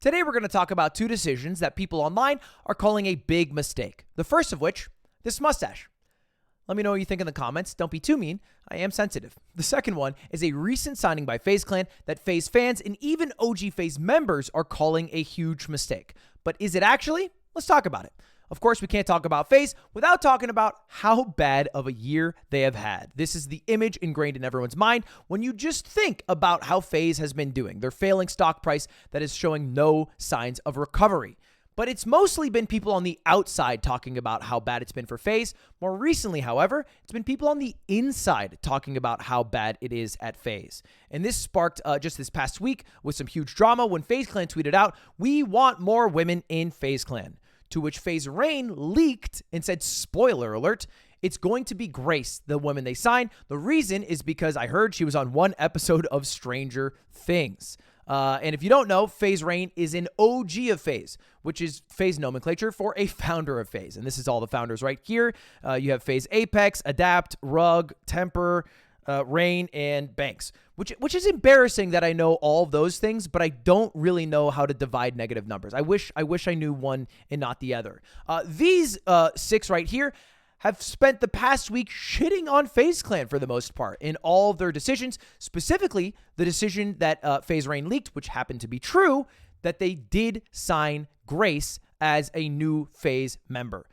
Today we're going to talk about two decisions that people online are calling a big mistake. The first of which, this mustache. Let me know what you think in the comments. Don't be too mean. I am sensitive. The second one is a recent signing by FaZe Clan that FaZe fans and even OG FaZe members are calling a huge mistake. But is it actually? Let's talk about it. Of course, we can't talk about FaZe without talking about how bad of a year they have had. This is the image ingrained in everyone's mind when you just think about how FaZe has been doing. Their failing stock price that is showing no signs of recovery. But it's mostly been people on the outside talking about how bad it's been for FaZe. More recently, however, it's been people on the inside talking about how bad it is at FaZe. And this sparked just this past week with some huge drama when FaZe Clan tweeted out, "We want more women in FaZe Clan." To which FaZe Rain leaked and said, spoiler alert, it's going to be Grace, the woman they signed. The reason is because I heard she was on one episode of Stranger Things. And if you don't know, FaZe Rain is an OG of FaZe, which is FaZe nomenclature for a founder of FaZe. And this is all the founders right here. You have FaZe Apex, Adapt, Rug, Temper, Rain, and Banks, which is embarrassing that I know all of those things, but I don't really know how to divide negative numbers. I wish I knew one and not the other. These six right here have spent the past week shitting on FaZe Clan for the most part in all of their decisions, specifically the decision that FaZe Rain leaked, which happened to be true, that they did sign Grace as a new FaZe member.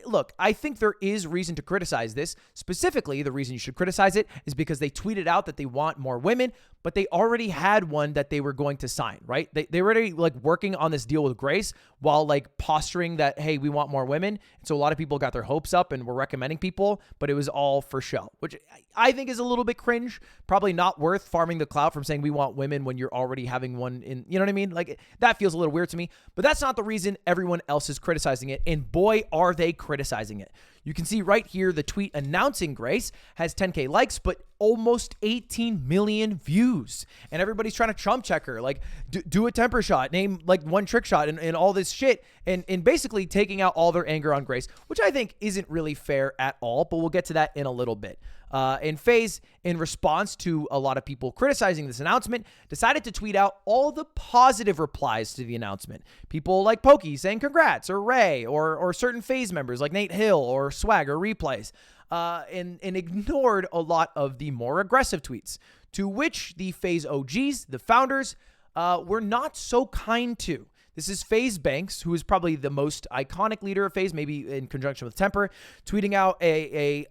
Look, I think there is reason to criticize this. Specifically, the reason you should criticize it is because they tweeted out that they want more women, but they already had one that they were going to sign, right? They were already like working on this deal with Grace while like posturing that, hey, we want more women. And so a lot of people got their hopes up and were recommending people, but it was all for show, which I think is a little bit cringe. Probably not worth farming the clout from saying we want women when you're already having one in, you know what I mean? Like that feels a little weird to me, but that's not the reason everyone else is criticizing it. And boy, are they criticizing it. You can see right here, the tweet announcing Grace has 10K likes, but almost 18 million views. And everybody's trying to Trump check her, like do a temper shot, name like one trick shot and all this shit. And basically taking out all their anger on Grace, which I think isn't really fair at all, but we'll get to that in a little bit. And FaZe, in response to a lot of people criticizing this announcement, decided to tweet out all the positive replies to the announcement. People like Pokey saying congrats, or Ray, or certain FaZe members like Nate Hill, or Swag, or Replays, and ignored a lot of the more aggressive tweets, to which the FaZe OGs, the founders, were not so kind to. This is FaZe Banks, who is probably the most iconic leader of FaZe, maybe in conjunction with Temper, tweeting out a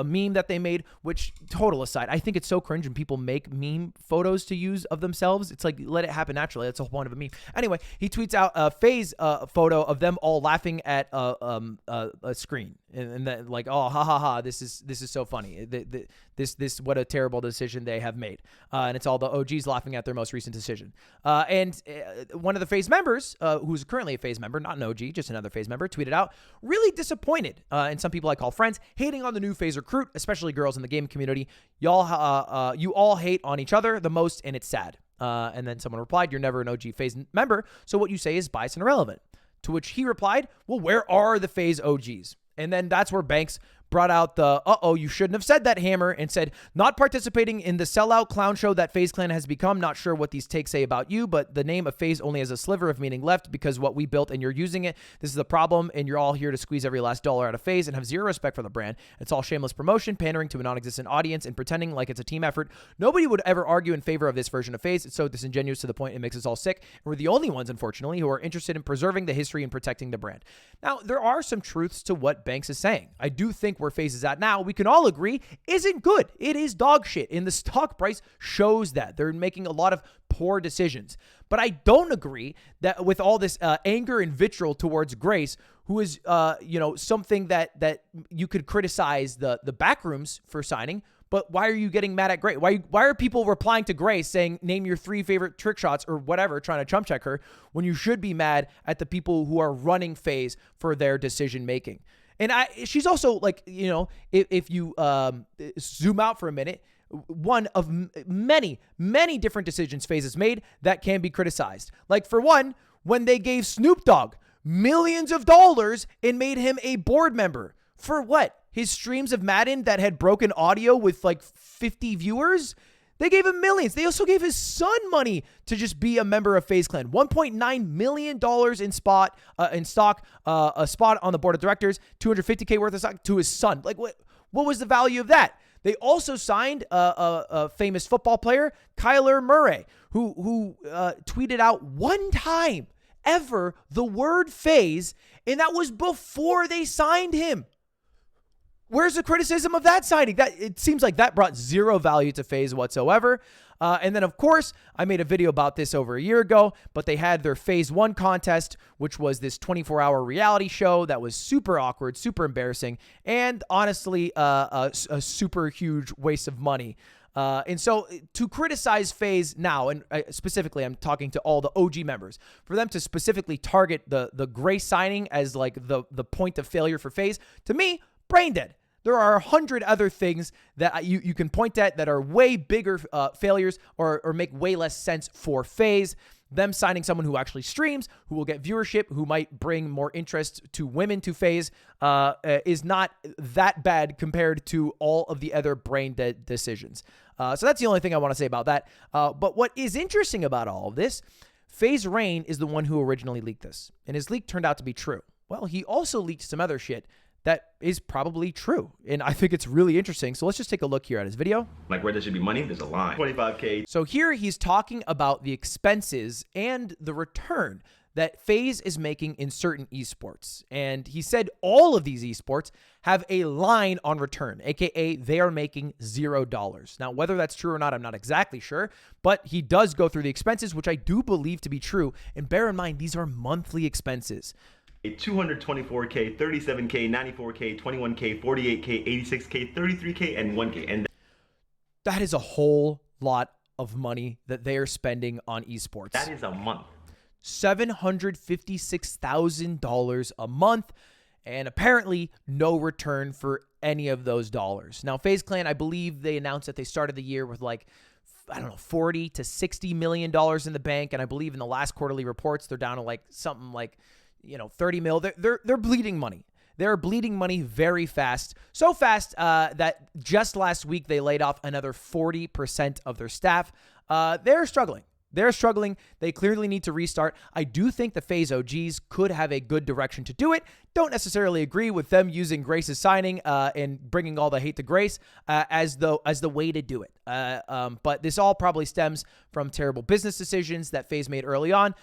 meme that they made, which, total aside, I think it's so cringe when people make meme photos to use of themselves. It's like, let it happen naturally. That's the whole point of a meme. Anyway, he tweets out a FaZe photo of them all laughing at a screen. And then like, oh, ha, ha, ha, this is so funny. This what a terrible decision they have made. And it's all the OGs laughing at their most recent decision. And one of the FaZe members, who's currently a FaZe member, not an OG, just another FaZe member, tweeted out, really disappointed. And some people I call friends, hating on the new FaZe recruit, especially girls in the game community. You all hate on each other the most, and it's sad. And then someone replied, you're never an OG FaZe member, so what you say is biased and irrelevant. To which he replied, well, where are the FaZe OGs? And then that's where Banks brought out the, you shouldn't have said that hammer, and said, not participating in the sellout clown show that FaZe Clan has become. Not sure what these takes say about you, but the name of FaZe only has a sliver of meaning left because what we built and you're using it. This is the problem, and you're all here to squeeze every last dollar out of FaZe and have zero respect for the brand. It's all shameless promotion, pandering to a non-existent audience, and pretending like it's a team effort. Nobody would ever argue in favor of this version of FaZe. It's so disingenuous to the point it makes us all sick. And we're the only ones, unfortunately, who are interested in preserving the history and protecting the brand. Now, there are some truths to what Banks is saying. I do think where FaZe is at now, we can all agree, isn't good. It is dog shit, and the stock price shows that. They're making a lot of poor decisions. But I don't agree that with all this anger and vitriol towards Grace, who is, something that you could criticize the backrooms for signing. But why are you getting mad at Grace? Why are people replying to Grace saying, name your 3 favorite trick shots or whatever, trying to Trump check her, when you should be mad at the people who are running FaZe for their decision making? And she's also like, if you zoom out for a minute, one of many, many different decisions FaZe has made that can be criticized. Like, for one, when they gave Snoop Dogg millions of dollars and made him a board member. For what? His streams of Madden that had broken audio with like 50 viewers? They gave him millions. They also gave his son money to just be a member of FaZe Clan. $1.9 million in stock, a spot on the board of directors, $250K worth of stock to his son. Like, what was the value of that? They also signed a famous football player, Kyler Murray, who tweeted out one time ever the word FaZe, and that was before they signed him. Where's the criticism of that signing? It seems like that brought zero value to FaZe whatsoever. And then, of course, I made a video about this over a year ago, but they had their Phase 1 contest, which was this 24-hour reality show that was super awkward, super embarrassing, and honestly, a super huge waste of money. And so to criticize FaZe now, and specifically I'm talking to all the OG members, for them to specifically target the Grace signing as like the point of failure for FaZe, to me, brain dead. There are 100 other things that you can point at that are way bigger failures or make way less sense for FaZe. Them signing someone who actually streams, who will get viewership, who might bring more interest to women to FaZe is not that bad compared to all of the other brain dead decisions. So that's the only thing I want to say about that. But what is interesting about all of this, FaZe Rain is the one who originally leaked this, and his leak turned out to be true. Well, he also leaked some other shit that is probably true. And I think it's really interesting. So let's just take a look here at his video. Like where there should be money, there's a line. 25K. So here he's talking about the expenses and the return that FaZe is making in certain esports. And he said all of these esports have a line on return, aka they are making $0. Now, whether that's true or not, I'm not exactly sure, but he does go through the expenses, which I do believe to be true. And bear in mind, these are monthly expenses. 224K, 37K, 94K, 21K, 48K, 86K, 33K, and 1K. And that is a whole lot of money that they are spending on esports. that is a month. $756,000 a month, and apparently no return for any of those dollars. Now, FaZe Clan, I believe they announced that they started the year with like, I don't know, $40 to $60 million in the bank, and I believe in the last quarterly reports, they're down to like something like, 30 mil. They're bleeding money. They're bleeding money very fast. So fast that just last week they laid off another 40% of their staff. They're struggling. They clearly need to restart. I do think the FaZe OGs could have a good direction to do it. Don't necessarily agree with them using Grace's signing and bringing all the hate to Grace as the way to do it. But this all probably stems from terrible business decisions that FaZe made early on,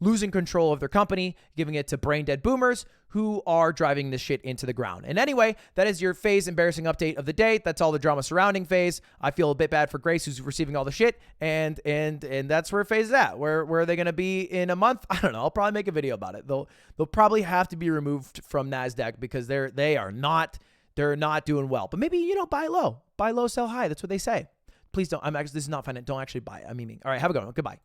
losing control of their company, giving it to brain dead boomers who are driving this shit into the ground. And anyway, that is your FaZe embarrassing update of the day. That's all the drama surrounding FaZe. I feel a bit bad for Grace, who's receiving all the shit, and that's where FaZe is at. Where are they going to be in a month? I don't know. I'll probably make a video about it. They'll probably have to be removed from NASDAQ because they're not doing well. But maybe, buy low, sell high. That's what they say. Please don't. This is not fun. Don't actually buy it. I'm memeing. All right, have a good one. Goodbye.